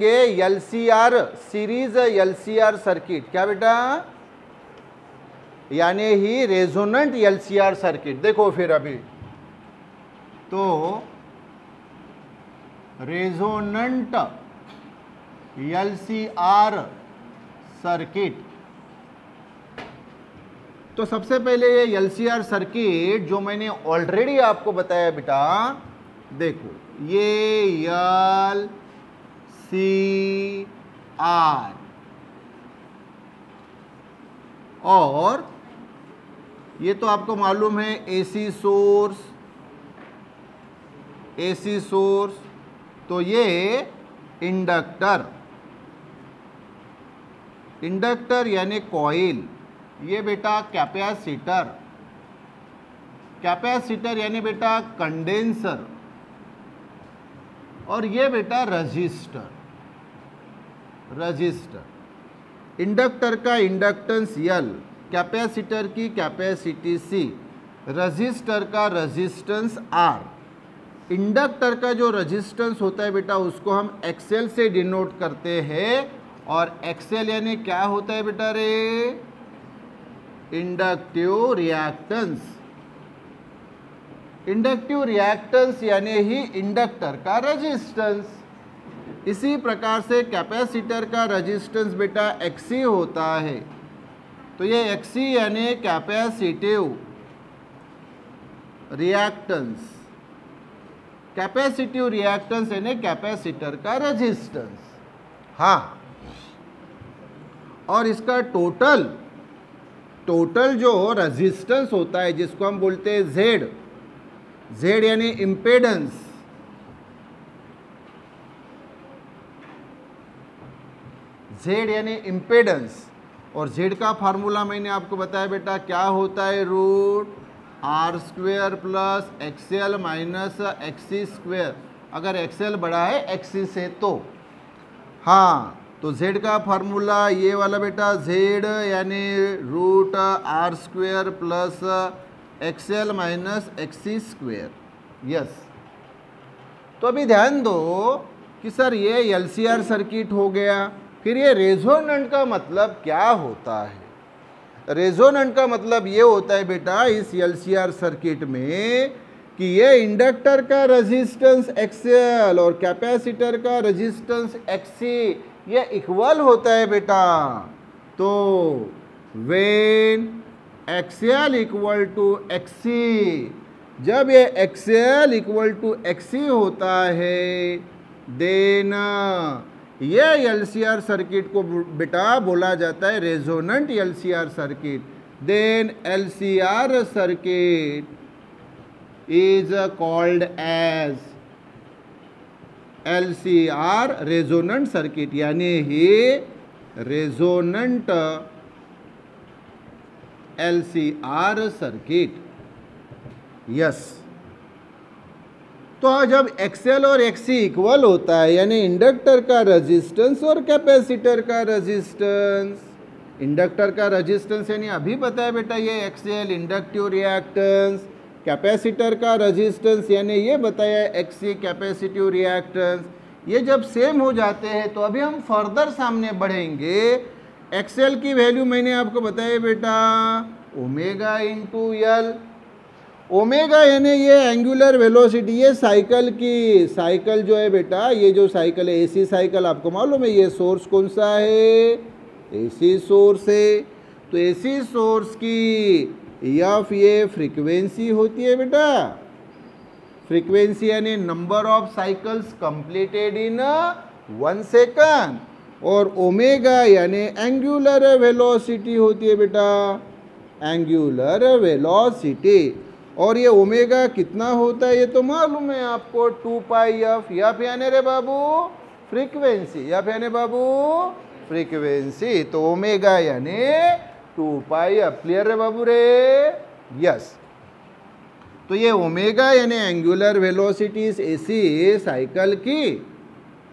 LCR series LCR circuit, क्या बेटा, यानी ही रेजोनेंट एलसीआर सर्किट। देखो फिर अभी तो रेजोनेंट एलसीआर सर्किट, तो सबसे पहले ये एलसीआर सर्किट जो मैंने ऑलरेडी आपको बताया बेटा, देखो ये एल सी आर और ये तो आपको मालूम है एसी सोर्स, तो ये इंडक्टर यानी कॉइल, ये बेटा कैपेसिटर यानी बेटा कंडेंसर, और ये बेटा रजिस्टर। इंडक्टर का इंडक्टेंस L, कैपेसिटर की कैपेसिटी C, रजिस्टर का रेजिस्टेंस R। इंडक्टर का जो रेजिस्टेंस होता है बेटा उसको हम XL से डिनोट करते हैं, और XL यानी क्या होता है बेटा रे, इंडक्टिव रिएक्टेंस यानी ही इंडक्टर का रेजिस्टेंस। इसी प्रकार से कैपेसिटर का रेजिस्टेंस बेटा XC होता है, तो ये XC यानी कैपेसिटिव रिएक्टेंस यानी कैपेसिटर का रेजिस्टेंस। हाँ, और इसका टोटल जो रेजिस्टेंस होता है जिसको हम बोलते हैं Z यानी इम्पेडेंस, और Z का फार्मूला मैंने आपको बताया बेटा क्या होता है, √R² plus XL minus XC², अगर XL बड़ा है XC से तो। हाँ, तो Z का फार्मूला ये वाला बेटा, Z यानी √R² plus XL minus XC²। Yes, तो अभी ध्यान दो कि सर ये एलसीआर सर्किट हो गया, फिर ये रेजोनेंट का मतलब क्या होता है। रेजोनेंट का मतलब ये होता है बेटा इस एलसीआर सर्किट में कि ये इंडक्टर का रेजिस्टेंस XL और कैपेसिटर का रेजिस्टेंस XC ये इक्वल होता है बेटा। तो when XL equal to XC, जब ये XL इक्वल टू XC होता है देन ये एलसीआर सर्किट को बेटा बोला जाता है resonant LCR circuit. Then LCR circuit is called as LCR resonant circuit, यानी ही रेजोनेंट एलसीआर सर्किट। यस, तो जब XL और XC इक्वल होता है यानी इंडक्टर का रेजिस्टेंस और कैपेसिटर का रेजिस्टेंस, इंडक्टर का रेजिस्टेंस यानी अभी बताया बेटा ये XL इंडक्टिव रिएक्टेंस, कैपेसिटर का रेजिस्टेंस यानी ये बताया XC कैपेसिटिव रिएक्टेंस, ये जब सेम हो जाते हैं तो अभी हम फर्दर सामने बढ़ेंगे। XL की वैल्यू मैंने आपको बताया बेटा ओमेगा इंटू L, ओमेगा यानी ये एंगुलर वेलोसिटी, ये साइकिल जो है बेटा, ये जो साइकिल है एसी साइकिल, आपको मालूम है ये सोर्स कौन सा है, एसी सोर्स है। तो एसी सोर्स की एफ ये फ्रीक्वेंसी होती है बेटा, फ्रीक्वेंसी यानी number of cycles completed in 1 second, और ओमेगा यानी एंगुलर वेलोसिटी होती है बेटा, एंगुलर वेलोसिटी। और ये ओमेगा कितना होता है ये तो मालूम है आपको, 2 पाई एफ, एफ यानी रे बाबू फ्रीक्वेंसी, एफ यानी बाबू फ्रीक्वेंसी, तो ओमेगा यानी 2 पाई एफ। क्लियर रे बाबू रे? यस, तो ये ओमेगा यानी एंगुलर वेलोसिटीज एसी साइकिल की,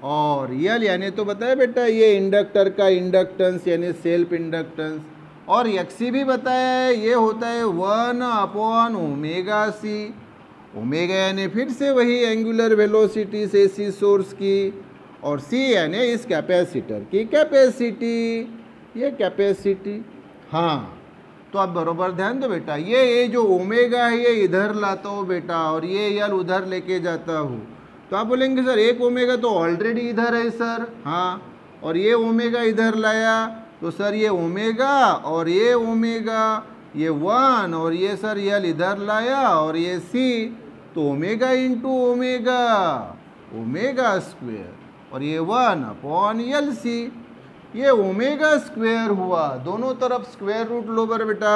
और यल यानी तो बताया बेटा ये इंडक्टर का इंडक्टेंस यानी सेल्फ इंडक्टेंस, और XC भी बताया है ये होता है 1/ωc। ओमेगा यानी फिर से वही एंगुलर वेलोसिटी एसी सोर्स की, और सी यानी इस कैपेसिटर की कैपेसिटी, ये कैपेसिटी। हाँ, तो आप बरोबर ध्यान दो बेटा, ये जो ओमेगा है ये इधर लाता हूँ बेटा और ये यल उधर लेके जाता हूँ, तो आप बोलेंगे सर एक ओमेगा तो ऑलरेडी इधर है सर। हाँ, और ये ओमेगा इधर लाया तो सर ये ओमेगा और ये ओमेगा, ये 1 और ये सर यल इधर लाया और ये सी, तो omega into omega, omega square, और ये 1/LC, ये ओमेगा स्क्वेयर हुआ। दोनों तरफ स्क्वायर रूट लो बर बेटा,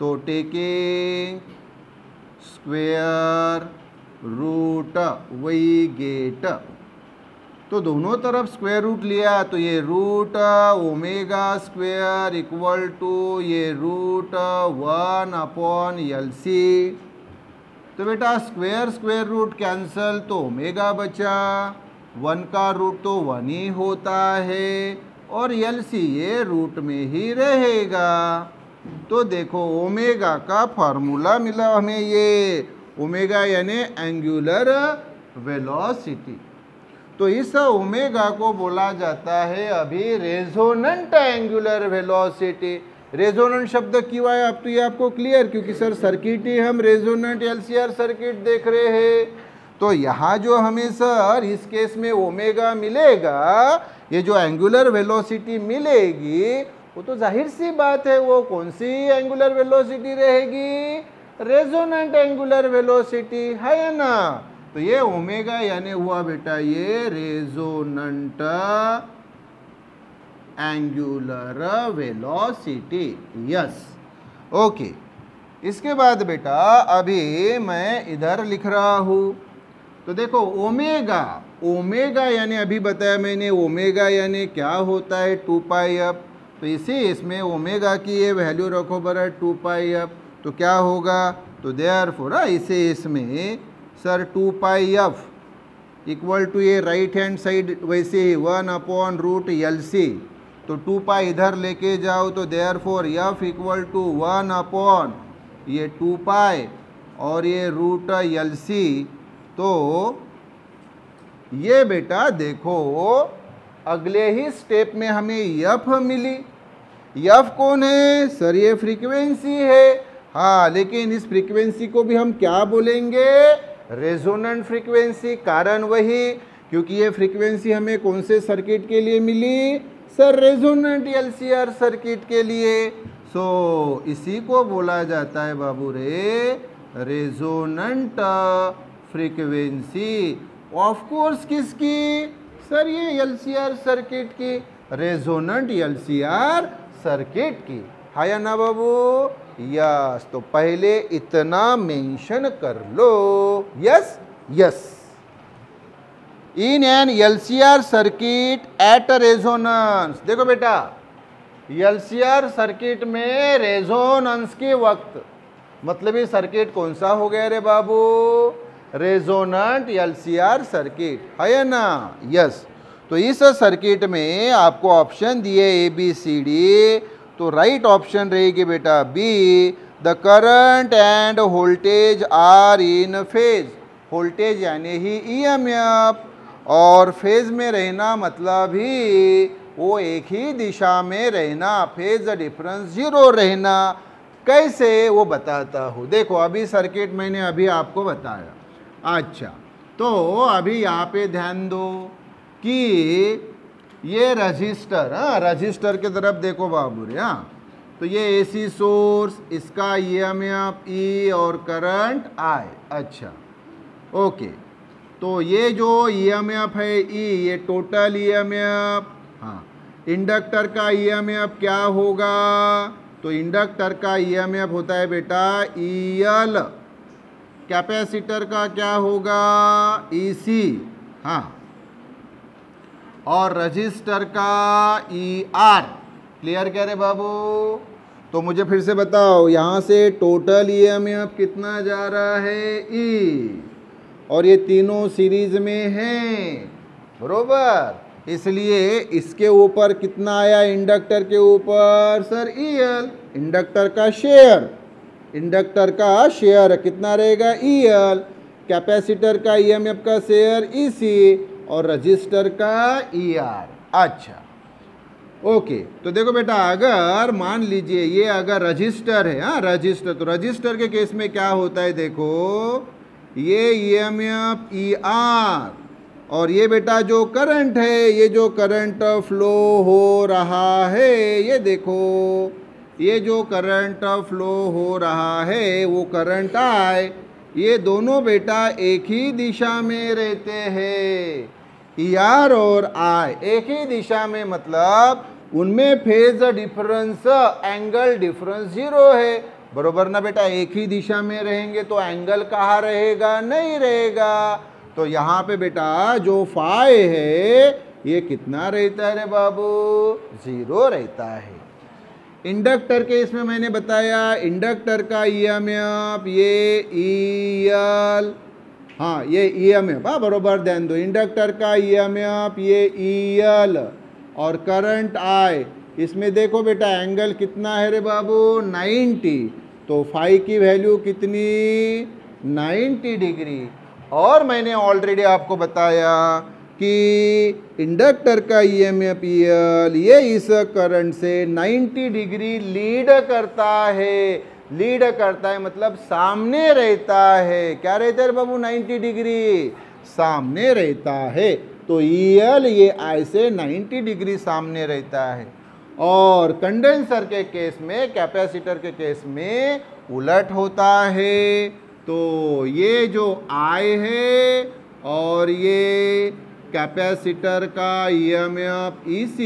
तो टेकिंग स्क्वेयर रूट वही गेट, तो दोनों तरफ स्क्वायर रूट लिया तो ये root omega square equal to ये रूट 1/LC। तो बेटा स्क्वेयर स्क्वेयर रूट कैंसल तो ओमेगा बचा, 1 का रूट तो 1 ही होता है और LC ये रूट में ही रहेगा। तो देखो ओमेगा का फार्मूला मिला हमें, ये ओमेगा यानी एंगुलर वेलोसिटी। तो इस ओमेगा को बोला जाता है अभी रेजोनेंट एंगुलर वेलोसिटी। रेजोनेंट शब्द क्यों आया, अब तो ये आपको क्लियर, क्योंकि सर सर्किट ही हम रेजोनेंट LCR सर्किट देख रहे हैं। तो यहाँ जो हमें सर इस केस में ओमेगा मिलेगा, ये जो एंगुलर वेलोसिटी मिलेगी, वो तो जाहिर सी बात है वो कौन सी एंगुलर वेलोसिटी रहेगी, रेजोनेंट एंगुलर वेलोसिटी है ना। तो ये ओमेगा यानी हुआ बेटा ये resonant angular velocity. Yes, okay. इसके बाद बेटा अभी मैं इधर लिख रहा हूँ, तो देखो ओमेगा, ओमेगा यानी अभी बताया मैंने ओमेगा यानी क्या होता है 2πf, तो इसमें ओमेगा की ये वैल्यू रखो बरा 2πf, तो क्या होगा, तो देयरफॉर इसमें सर 2πf इक्वल टू ये राइट हैंड साइड वैसे ही 1/√LC, तो 2π इधर लेके जाओ तो देयरफॉर f इक्वल टू 1 ये 2π और ये √LC। तो ये बेटा देखो अगले ही स्टेप में हमें f मिली। f कौन है सर, ये फ्रीक्वेंसी है। हाँ, लेकिन इस फ्रीक्वेंसी को भी हम क्या बोलेंगे, रेजोनेंट फ्रीक्वेंसी। कारण वही, क्योंकि ये फ्रीक्वेंसी हमें कौन से सर्किट के लिए मिली सर, रेजोनेंट LCR सर्किट के लिए। सो इसी को बोला जाता है बाबू रे रेजोनेंट फ्रीक्वेंसी। ऑफ कोर्स किसकी सर, ये LCR सर्किट की, रेजोनेंट LCR सर्किट की, है या ना बाबू। यस, तो पहले इतना मेंशन कर लो। Yes yes, in an LCR circuit at resonance. देखो बेटा LCR सर्किट में रेजोनेंस के वक्त, मतलब ये सर्किट कौन सा हो गया रे बाबू, रेजोनेंट LCR सर्किट, है ना। यस, तो इस सर्किट में आपको ऑप्शन दिए ABCD, तो राइट ऑप्शन रहेगी बेटा B, the current and voltage are in phase. Voltage यानी ही EMF, और फेज में रहना मतलब ही वो एक ही दिशा में रहना, फेज डिफरेंस 0 रहना। कैसे वो बताता हूँ, देखो अभी सर्किट मैंने अभी आपको बताया। अच्छा, तो अभी यहाँ पे ध्यान दो कि ये रजिस्टर, हाँ रजिस्टर की तरफ देखो बाबू रे। हाँ, तो ये AC सोर्स, इसका EMF E और करंट I। अच्छा ओके, तो ये जो EMF है E, ये टोटल EMF। हाँ, इंडक्टर का EMF क्या होगा, तो इंडक्टर का EMF होता है बेटा EL, कैपेसिटर का क्या होगा EC। हाँ, और रजिस्टर का ER। क्लियर कह रहे बाबू। तो मुझे फिर से बताओ, यहाँ से टोटल EMF कितना जा रहा है E, और ये तीनों सीरीज में हैं बरोबर, इसलिए इसके ऊपर कितना आया इंडक्टर के ऊपर सर EL, इंडक्टर का शेयर, इंडक्टर का शेयर कितना रहेगा EL, कैपेसिटर का EMF का शेयर EC, और रजिस्टर का ER। अच्छा ओके, तो देखो बेटा, अगर मान लीजिए ये अगर रजिस्टर है, हाँ रजिस्टर, तो रजिस्टर के केस में क्या होता है, देखो ये EMF ER और ये बेटा जो करंट है, ये जो करंट फ्लो हो रहा है, ये देखो ये जो करंट फ्लो हो रहा है वो करंट I, ये दोनों बेटा एक ही दिशा में रहते हैं। ER और I एक ही दिशा में, मतलब उनमें फेज डिफरेंस, एंगल डिफरेंस 0 है, बरोबर ना बेटा। एक ही दिशा में रहेंगे तो एंगल कहाँ रहेगा, नहीं रहेगा। तो यहाँ पे बेटा जो फाई है ये कितना रहता है रे बाबू, 0 रहता है। इंडक्टर के इसमें मैंने बताया, इंडक्टर का EMF ये EL, हाँ ये EMF, हाँ बरोबर ध्यान दो, इंडक्टर का EMF ये EL और करंट I, इसमें देखो बेटा एंगल कितना है रे बाबू, 90, तो फाई की वैल्यू कितनी, 90 डिग्री। और मैंने ऑलरेडी आपको बताया कि इंडक्टर का EMF EL ये इस करंट से 90 डिग्री लीड करता है, लीड करता है मतलब सामने रहता है। क्या रहता है बाबू, 90 डिग्री सामने रहता है। तो EL ये I से 90 डिग्री सामने रहता है। और कंडेंसर के केस में, कैपेसिटर के केस में उलट होता है। तो ये जो I है और ये कैपेसिटर का EMF EC,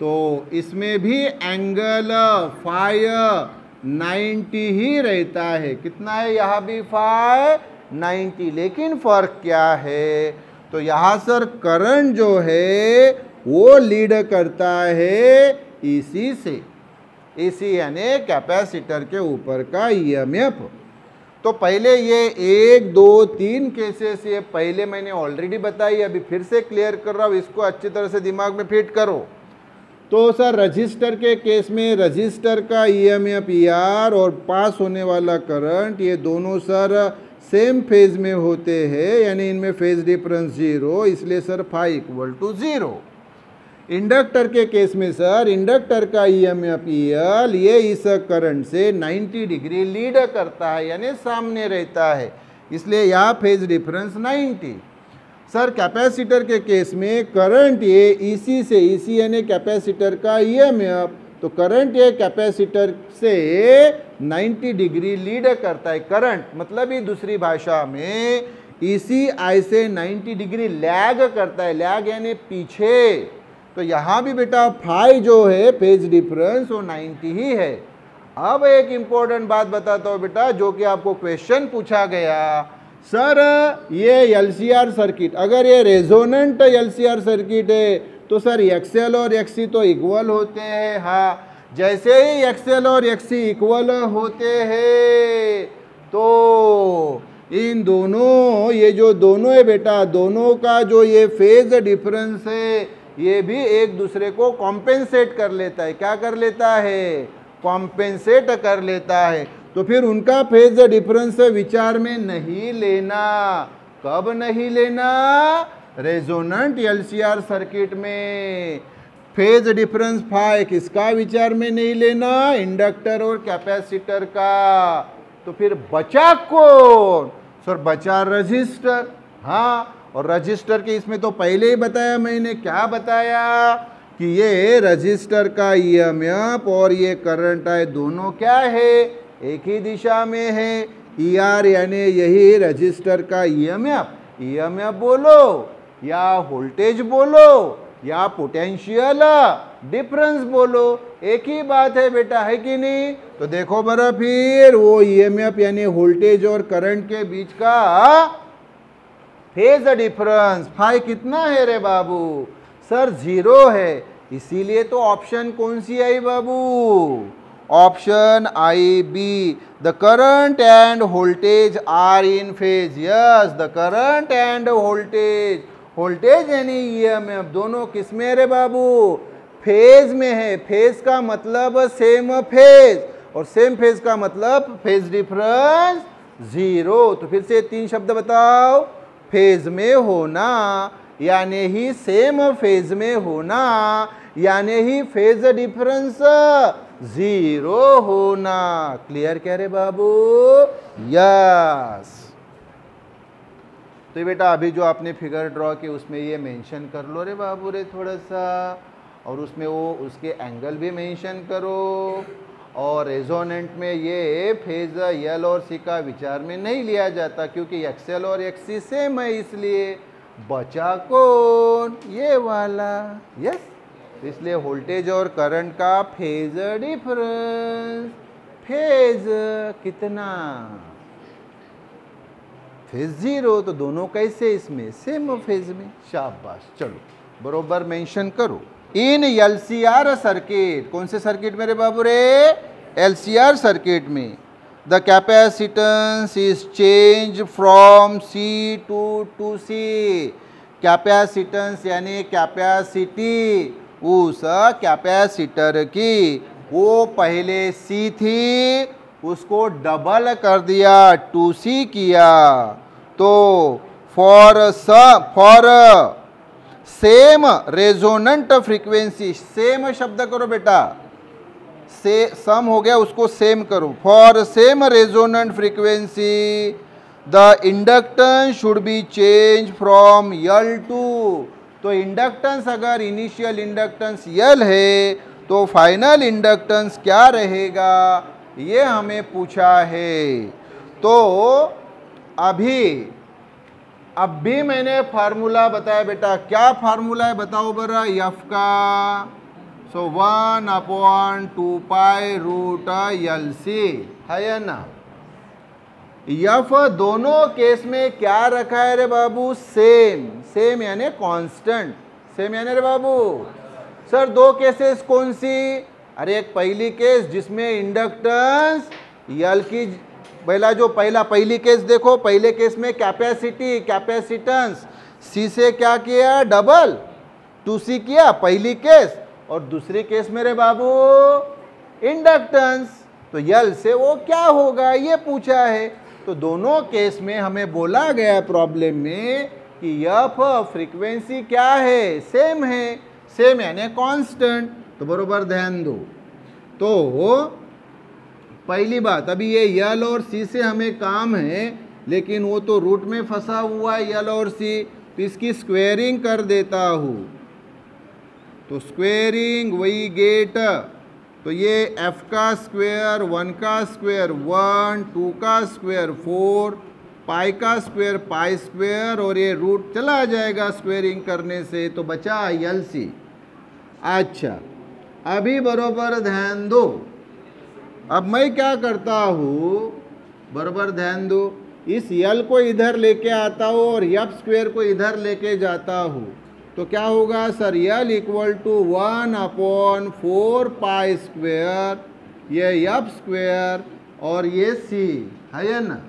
तो इसमें भी एंगल फाई 90 ही रहता है। कितना है, यहाँ भी फाई 90, लेकिन फर्क क्या है, तो यहाँ सर करंट जो है वो लीड करता है EC से, EC यानी कैपेसिटर के ऊपर का EMF। तो पहले ये 1 2 3 केसेस ये पहले मैंने ऑलरेडी बताई, अभी फिर से क्लियर कर रहा हूँ, इसको अच्छी तरह से दिमाग में फिट करो। तो सर रजिस्टर के केस में रजिस्टर का EMF ER और पास होने वाला करंट ये दोनों सर सेम फेज में होते हैं, यानी इनमें फेज डिफरेंस 0, इसलिए sir phi equal to 0। Inductor के केस में सर इंडक्टर का EMF EL ये इस करंट से 90 डिग्री लीड करता है, यानी सामने रहता है, इसलिए यहाँ फेज डिफरेंस 90। सर कैपेसिटर के केस में करंट ये EC से, EC यानी कैपेसिटर का EMF, तो करंट ये कैपेसिटर से 90 डिग्री लीड करता है। करंट मतलब ही दूसरी भाषा में EC I से 90 डिग्री लैग करता है, लैग यानी पीछे। तो यहाँ भी बेटा फाई जो है फेज डिफरेंस वो 90 ही है। अब एक इम्पोर्टेंट बात बताता हूँ बेटा, जो कि आपको क्वेश्चन पूछा गया, सर ये LCR सर्किट, अगर ये रेजोनेंट LCR सर्किट है तो सर XL और XC तो इक्वल होते हैं। हाँ, जैसे ही XL और XC इक्वल होते हैं तो इन दोनों, ये जो दोनों है बेटा, दोनों का जो ये फेज डिफरेंस है ये भी एक दूसरे को कॉम्पेंसेट कर लेता है। क्या कर लेता है, कॉम्पेंसेट कर लेता है। तो फिर उनका फेज डिफरेंस विचार में नहीं लेना। कब नहीं लेना, रेजोनेंट LCR सर्किट में फेज डिफरेंस फाई किसका विचार में नहीं लेना, इंडक्टर और कैपेसिटर का। तो फिर बचा कौन, सर बचा रजिस्टर। हाँ, और रजिस्टर के इसमें तो पहले ही बताया मैंने, क्या बताया कि ये रजिस्टर का EMF और ये करंट है दोनों क्या है, एक ही दिशा में है। ER यानी यही रजिस्टर का EMF बोलो या वोल्टेज बोलो या पोटेंशियल डिफरेंस बोलो, एक ही बात है बेटा, है कि नहीं। तो देखो बरा फिर वो EMF यानी वोल्टेज और करंट के बीच का फेज डिफरेंस फाई कितना है रे बाबू, सर 0 है। इसीलिए तो ऑप्शन कौन सी आई बाबू, ऑप्शन आई B, the current and voltage are in phase. Yes, the current and voltage, voltage यानी EMF दोनों किस में रे बाबू, फेज में है। फेज का मतलब सेम फेज, और सेम फेज का मतलब फेज डिफरेंस 0। तो फिर से 3 शब्द बताओ, फेज में होना, यानी ही सेम फेज में होना, यानी ही फेज डिफरेंस 0 होना। क्लियर कह रहे बाबू? यस। तो बेटा अभी जो आपने फिगर ड्रॉ की उसमें ये मेंशन कर लो रे बाबू रे थोड़ा सा, और उसमें वो उसके एंगल भी मेंशन करो। और रेजोनेंट में ये फेज यल और सी का विचार में नहीं लिया जाता क्योंकि एक्सएल और एक्सी सेम है, इसलिए बचा कौन? ये वाला। यस, इसलिए वोल्टेज और करंट का फेज डिफरेंस, फेज कितना? फेज 0। तो दोनों कैसे इसमें? सेम फेज में। शाबाश, चलो बरोबर मेंशन करो। इन एलसीआर सर्किट, कौन से सर्किट मेरे बाबू रे? एलसीआर सर्किट में the capacitance is change from C to C. Capacitance यानी कैपेसिटी उस कैपेसिटर की, वो पहले सी थी, उसको डबल कर दिया, 2C किया। तो for same resonant frequency, same शब्द करो बेटा, से सम हो गया उसको सेम करो। For same resonant frequency the inductance should be change from L two. तो इंडक्टेंस अगर इनिशियल इंडक्टेंस यल है तो फाइनल इंडक्टेंस क्या रहेगा, ये हमें पूछा है। तो अब भी मैंने फार्मूला बताया बेटा। क्या फार्मूला है बताओ बरा? एफ का। सो 1/2 पाई रूट LC है ना। एफ दोनों केस में क्या रखा है रे बाबू? सेम। सेम यानी कांस्टेंट। सेम यानी रे बाबू सर दो केसेस कौन सी? अरे एक पहली केस जिसमें इंडक्टेंस यल की, पहली केस देखो, पहले केस में कैपेसिटी कैपेसिटेंस सी से क्या किया? डबल 2C किया पहली केस, और दूसरी केस मेरे बाबू इंडक्टेंस, तो यल से वो क्या होगा ये पूछा है। तो दोनों केस में हमें बोला गया प्रॉब्लम में कि एफ फ्रीक्वेंसी क्या है? सेम है। सेम यानी कांस्टेंट। तो बरोबर ध्यान दो। तो पहली बात, अभी ये यल और सी से हमें काम है, लेकिन वो तो रूट में फंसा हुआ है यल और सी, तो इसकी स्क्वेयरिंग कर देता हूँ। तो स्क्वेयरिंग वही गेट, तो ये f का स्क्वेयर, 1 का स्क्वेयर 1, 2 का स्क्वेयर 4, पाई का स्क्वेयर पाई स्क्वेयर, और ये रूट चला जाएगा स्क्वेयरिंग करने से, तो बचा यल सी। अच्छा, अभी बरोबर ध्यान दो। अब मैं क्या करता हूँ, बरोबर ध्यान दो, इस यल को इधर लेके आता हूँ और एफ स्क्वेयर को इधर लेके जाता हूँ, तो क्या होगा sir? L equal to 1/4 pi square, ये एफ स्क्वेयर और ये सी है ना।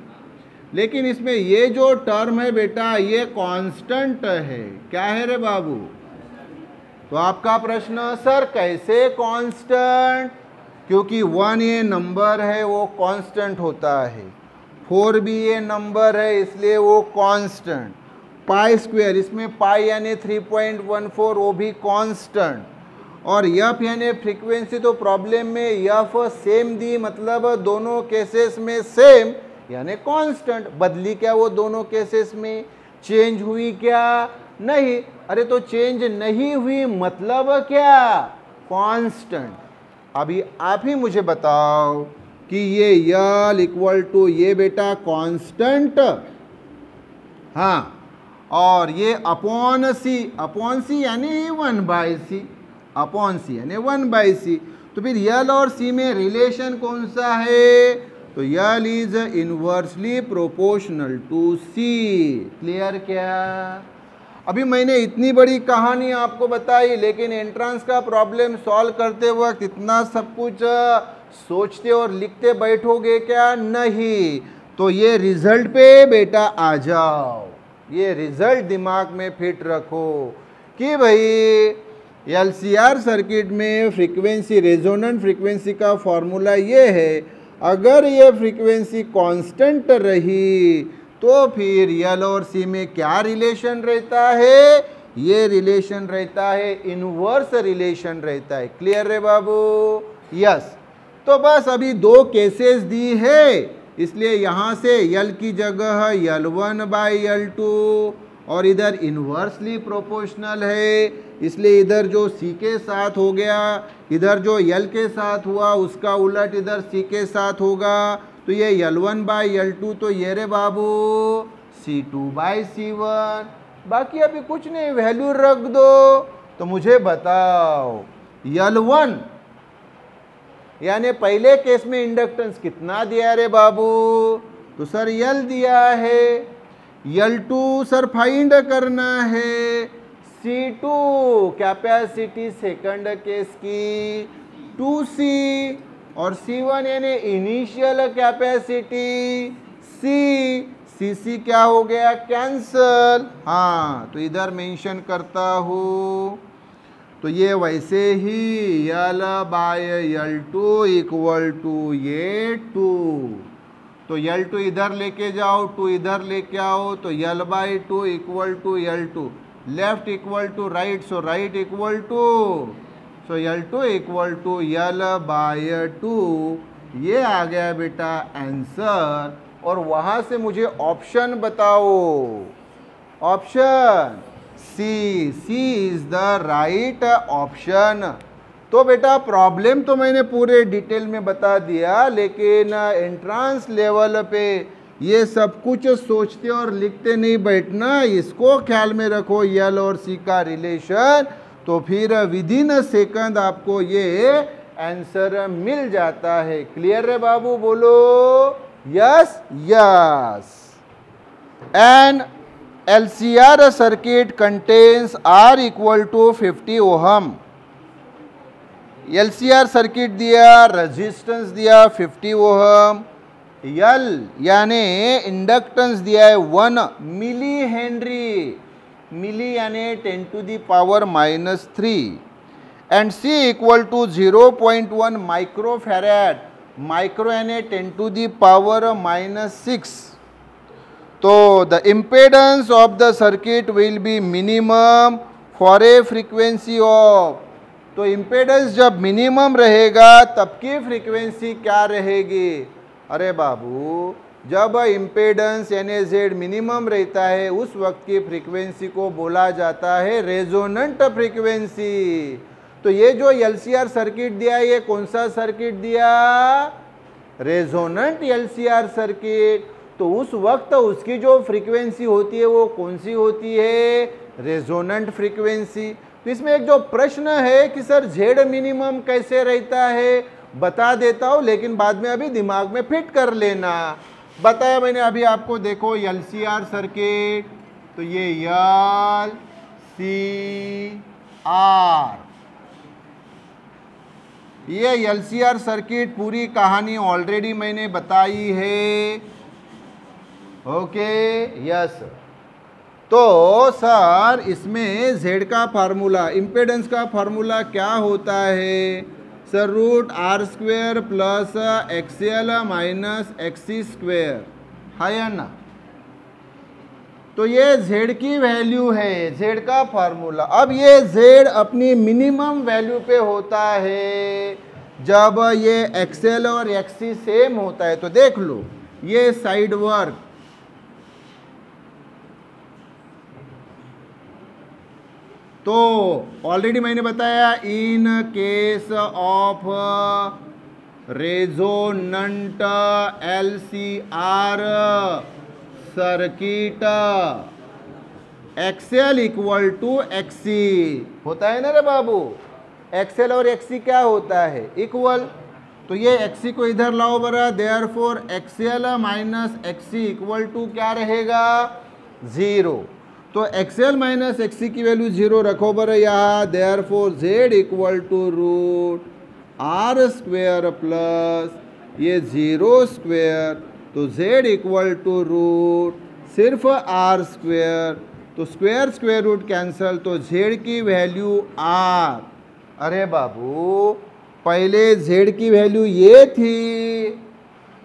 लेकिन इसमें ये जो टर्म है बेटा ये कांस्टेंट है। क्या है रे बाबू? तो आपका प्रश्न सर कैसे कांस्टेंट? क्योंकि 1 ये नंबर है वो कांस्टेंट होता है, 4 भी ये नंबर है इसलिए वो कांस्टेंट। पाई स्क्वायर, इसमें पाई यानी 3.14 वो भी कांस्टेंट, और एफ यानी फ्रीक्वेंसी, तो प्रॉब्लम में एफ सेम दी, मतलब दोनों केसेस में सेम यानी कांस्टेंट। बदली क्या वो दोनों केसेस में? चेंज हुई क्या? नहीं। अरे तो चेंज नहीं हुई मतलब क्या? कांस्टेंट। अभी आप ही मुझे बताओ कि ये यल इक्वल टू ये बेटा कांस्टेंट, हाँ, और ये अपॉन सी यानी 1/c, अपॉन सी यानी 1/c। तो फिर यल और सी में रिलेशन कौन सा है? तो L is inversely proportional to C. Clear क्या? अभी मैंने इतनी बड़ी कहानी आपको बताई, लेकिन एंट्रेंस का प्रॉब्लम सॉल्व करते वक्त इतना सब कुछ सोचते और लिखते बैठोगे क्या? नहीं। तो ये रिजल्ट पे बेटा आ जाओ, ये रिजल्ट दिमाग में फिट रखो कि भाई एलसीआर सर्किट में फ्रीक्वेंसी, रेजोनेंट फ्रीक्वेंसी का फॉर्मूला ये है, अगर ये फ्रीक्वेंसी कांस्टेंट रही तो फिर यल और सी में क्या रिलेशन रहता है? ये रिलेशन रहता है, इनवर्स रिलेशन रहता है। क्लियर है बाबू? यस। तो बस अभी दो केसेस दी है, इसलिए यहां से यल की जगह L1 बाई L2 और इधर इनवर्सली प्रोपोर्शनल है, इसलिए इधर जो C के साथ हो गया, इधर जो L के साथ हुआ उसका उलट इधर C के साथ होगा। तो ये L1 बाई L2 तो ये रे बाबू C2 बाई C1। बाकी अभी कुछ नहीं, वैल्यू रख दो। तो मुझे बताओ L1 यानी पहले केस में इंडक्टेंस कितना दिया रे बाबू? तो सर L दिया है। L2 सर फाइंड करना है। C2 कैपेसिटी सेकंड केस की 2C और C1 यानी इनिशियल कैपेसिटी C क्या हो गया? कैंसल। हाँ, तो इधर मेंशन करता हूँ। तो ये वैसे ही L by L2 equal to ये 2। तो L2 इधर लेके जाओ, 2 इधर लेके आओ, तो L by 2 equal to L2। Left equal to right, so right equal to, so L2 equal to L by 2। ये आ गया बेटा आंसर। और वहां से मुझे ऑप्शन बताओ। Option C is the right option. तो बेटा प्रॉब्लम तो मैंने पूरे डिटेल में बता दिया, लेकिन एंट्रांस लेवल पे ये सब कुछ सोचते और लिखते नहीं बैठना, इसको ख्याल में रखो L और C का रिलेशन। तो फिर विद इन अ सेकंड आपको ये आंसर मिल जाता है। क्लियर है बाबू? बोलो yes yes. And LCR circuit contains R equal to 50 ohm। LCR circuit दिया, रेजिस्टेंस दिया 50 ओहम, L यानी इंडक्टेंस दिया है 1 मिली हेनरी, मिली यानी 10 to the power -3, and C equal to 0.1 micro farad, micro यानी 10 to the power -6। तो the impedance of the circuit will be minimum for a frequency of. तो impedance जब minimum रहेगा तब की फ्रीक्वेंसी क्या रहेगी? अरे बाबू, जब इम्पेडेंस यानी Z मिनिमम रहता है उस वक्त की फ्रीक्वेंसी को बोला जाता है रेजोनेंट फ्रीक्वेंसी। तो ये जो LCR सर्किट दिया, ये कौन सा सर्किट दिया? Resonant LCR circuit. तो उस वक्त उसकी जो फ्रीक्वेंसी होती है वो कौन सी होती है? Resonant frequency. तो इसमें एक जो प्रश्न है कि सर Z मिनिमम कैसे रहता है, बता देता हूं, लेकिन बाद में अभी दिमाग में फिट कर लेना। बताया मैंने अभी आपको, देखो LCR सर्किट, तो ये LCR, ये LCR सर्किट पूरी कहानी ऑलरेडी मैंने बताई है। Okay yes. तो सर इसमें Z का फार्मूला, इम्पेडेंस का फार्मूला क्या होता है? Sir √R² plus XL minus XC², है ना? तो ये Z की वैल्यू है, Z का फार्मूला। अब ये Z अपनी मिनिमम वैल्यू पे होता है जब ये XL और XC सेम होता है। तो देख लो ये साइड वर्क, तो ऑलरेडी मैंने बताया in case of resonant LCR circuit XL equal to XC होता है ना रे बाबू? XL और XC क्या होता है? इक्वल। तो ये XC को इधर लाओ बरा, therefore XL minus XC equal to क्या रहेगा? 0। तो XL माइनस XC की वैल्यू 0 रखो बरा यहाँ, therefore Z equal to √R² plus ये 0², तो Z इक्वल टू सिर्फ R², तो स्क्वायर रूट कैंसल, तो Z की वैल्यू R। अरे बाबू, पहले Z की वैल्यू ये थी,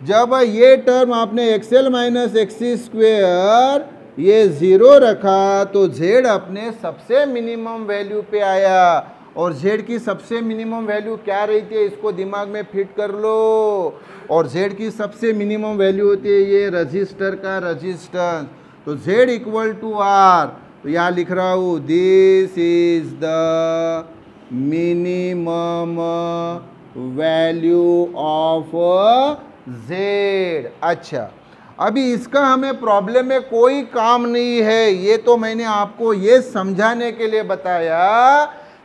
जब ये टर्म आपने एक्सएल माइनस एक्सी स्क्वेयर ये 0 रखा तो z अपने सबसे मिनिमम वैल्यू पे आया, और z की सबसे मिनिमम वैल्यू क्या रहती है इसको दिमाग में फिट कर लो, और z की सबसे मिनिमम वैल्यू होती है ये रजिस्टर का रजिस्टेंस। तो z इक्वल टू r, तो यहाँ लिख रहा हूँ this is the minimum value of z। अच्छा, अभी इसका हमें प्रॉब्लम में कोई काम नहीं है, ये तो मैंने आपको ये समझाने के लिए बताया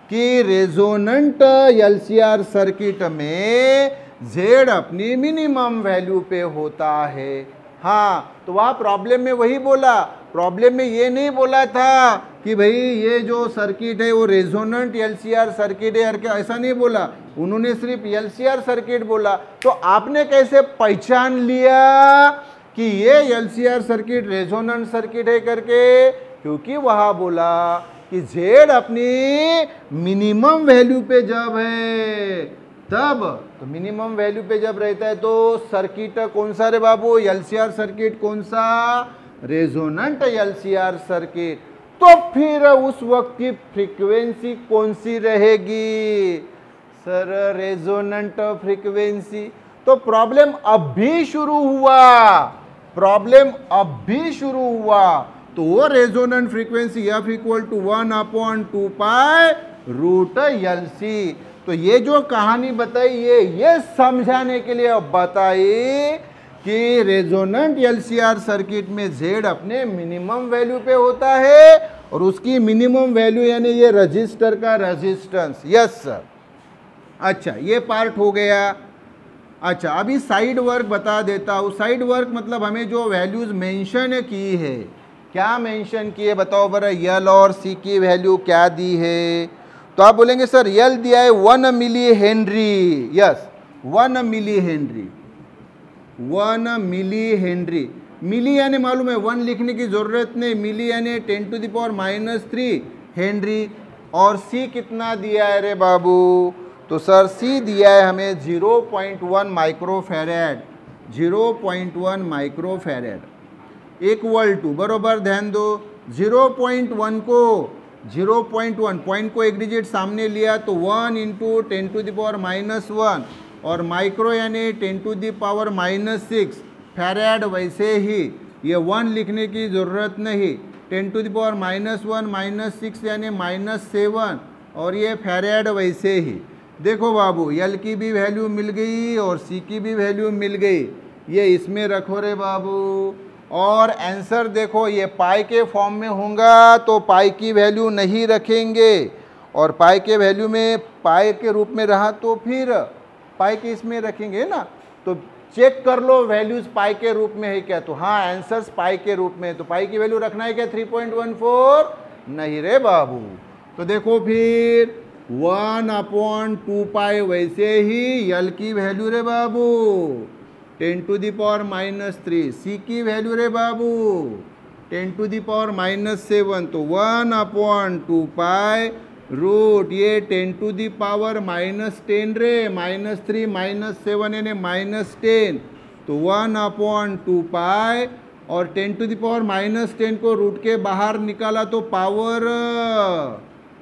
कि रेजोनेंट एलसीआर सर्किट में z अपनी मिनिमम वैल्यू पे होता है। हाँ, तो वह प्रॉब्लम में वही बोला, प्रॉब्लम में ये नहीं बोला था कि भाई ये जो सर्किट है वो रेजोनेंट एलसीआर सर्किट है, क्या ऐसा नहीं बोला, उन्होंने सिर्फ एलसीआर सर्किट बोला। तो आपने कैसे पहचान लिया कि ये एलसीआर सर्किट रेजोनेंट सर्किट है करके? क्योंकि वहां बोला कि z अपनी मिनिमम वैल्यू पे जब है तब, तो मिनिमम वैल्यू पे जब रहता है तो सर्किट कौन सा रे बाबू? एलसीआर सर्किट कौन सा? Resonant LCR circuit. तो फिर उस वक्त की फ्रीक्वेंसी कौन सी रहेगी? Sir resonant frequency. तो प्रॉब्लम अब भी शुरू हुआ, प्रॉब्लम अब भी शुरू हुआ। तो वो resonant frequency F equal to 1/2 pi root L C. तो ये जो कहानी बताई ये समझाने के लिए बताई कि रेजोनेंट एलसीआर सर्किट में z अपने मिनिमम वैल्यू पे होता है, और उसकी मिनिमम वैल्यू यानी ये रजिस्टर का रेजिस्टेंस। Yes sir. अच्छा, ये पार्ट हो गया। अच्छा, अभी साइड वर्क बता देता हूँ। साइड वर्क मतलब हमें जो वैल्यूज मेंशन की है, क्या मेंशन की है बताओ बरा? यल और सी की वैल्यू क्या दी है? तो आप बोलेंगे सर यल दिया है 1 milli henry. Yes, 1 milli henry, 1 milli henry. Milli यानी मालूम है 1 लिखने की जरूरत नहीं, मिली यानी 10⁻³ हेनरी। और सी कितना दिया है रे बाबू? तो सर सी दिया है हमें 0.1 माइक्रोफेरेड, 0.1 माइक्रोफेरेड इक्वल टू, बरोबर ध्यान दो, 0.1 को 0.1 पॉइंट को एक डिजिट सामने लिया तो 1 × 10⁻⁻1, और माइक्रो यानी 10⁻⁻6 फेरेड। वैसे ही ये 1 लिखने की ज़रूरत नहीं, 10⁻⁻1 -6 यानी -7, और ये फेरेड वैसे ही। देखो बाबू, यल की भी वैल्यू मिल गई और सी की भी वैल्यू मिल गई, ये इसमें रखो रे बाबू। और आंसर देखो, ये पाई के फॉर्म में होगा तो पाई की वैल्यू नहीं रखेंगे, और पाई के वैल्यू में पाई के रूप में रहा तो फिर पाई के इसमें रखेंगे ना। तो चेक कर लो वैल्यूज पाई के रूप में है क्या? तो हाँ, आंसर्स पाई के रूप में। तो पाई की वैल्यू रखना है क्या 3.14? नहीं रे बाबू। तो देखो फिर 1/2 पाई, वैसे ही यल की वैल्यू रे बाबू 10⁻⁻3, सी की वैल्यू रे बाबू 10⁻⁻7, तो 1/2 पाई रूट ये 10⁻⁻10 रे, -3 -7 यानी -10, तो 1/2 पाई, और 10⁻⁻10 को रूट के बाहर निकाला तो पावर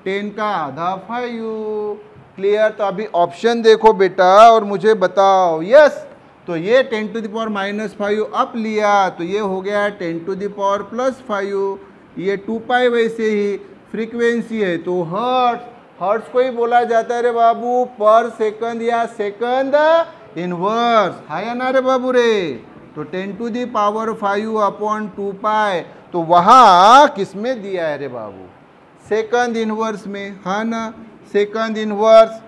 10 का आधा 5। क्लियर? तो अभी ऑप्शन देखो बेटा और मुझे बताओ। यस, तो ये 10⁻⁻5 अप लिया तो ये हो गया 10⁻+5, ये 2 पाई वैसे ही फ्रीक्वेंसी है तो हर्ट्ज, हर्ट्ज को ही बोला जाता है रे बाबू पर सेकंड या सेकंड इनवर्स, है ना रे बाबू रे। तो 10⁻5/2 पाई, तो वहाँ किस में दिया है रे बाबू? सेकंड इनवर्स में, है ना, सेकंड इनवर्स।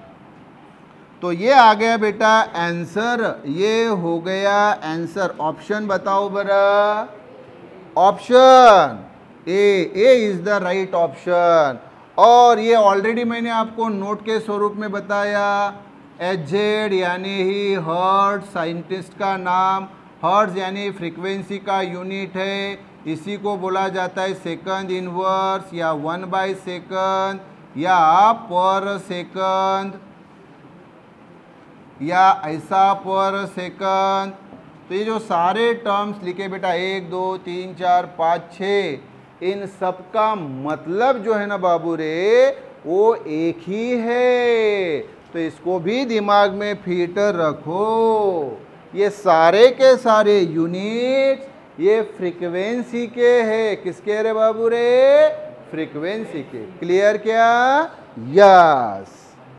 तो ये आ गया बेटा आंसर, ये हो गया आंसर। ऑप्शन बताओ बरा। Option A is the right option. और ये ऑलरेडी मैंने आपको नोट के स्वरूप में बताया, HZ यानी ही हर्ट्ज, साइंटिस्ट का नाम। हर्ट्ज यानी फ्रीक्वेंसी का यूनिट है, इसी को बोला जाता है सेकंड इनवर्स या 1/सेकंड या पर सेकंड या ऐसा पर सेकंड। तो ये जो सारे टर्म्स लिखे बेटा 1 2 3 4 5 6, इन सब का मतलब जो है ना बाबू रे वो एक ही है। तो इसको भी दिमाग में फिट रखो। ये सारे के सारे यूनिट्स ये फ्रीक्वेंसी के है। किसके रे बाबू रे? फ्रीक्वेंसी के। क्लियर क्या? यस।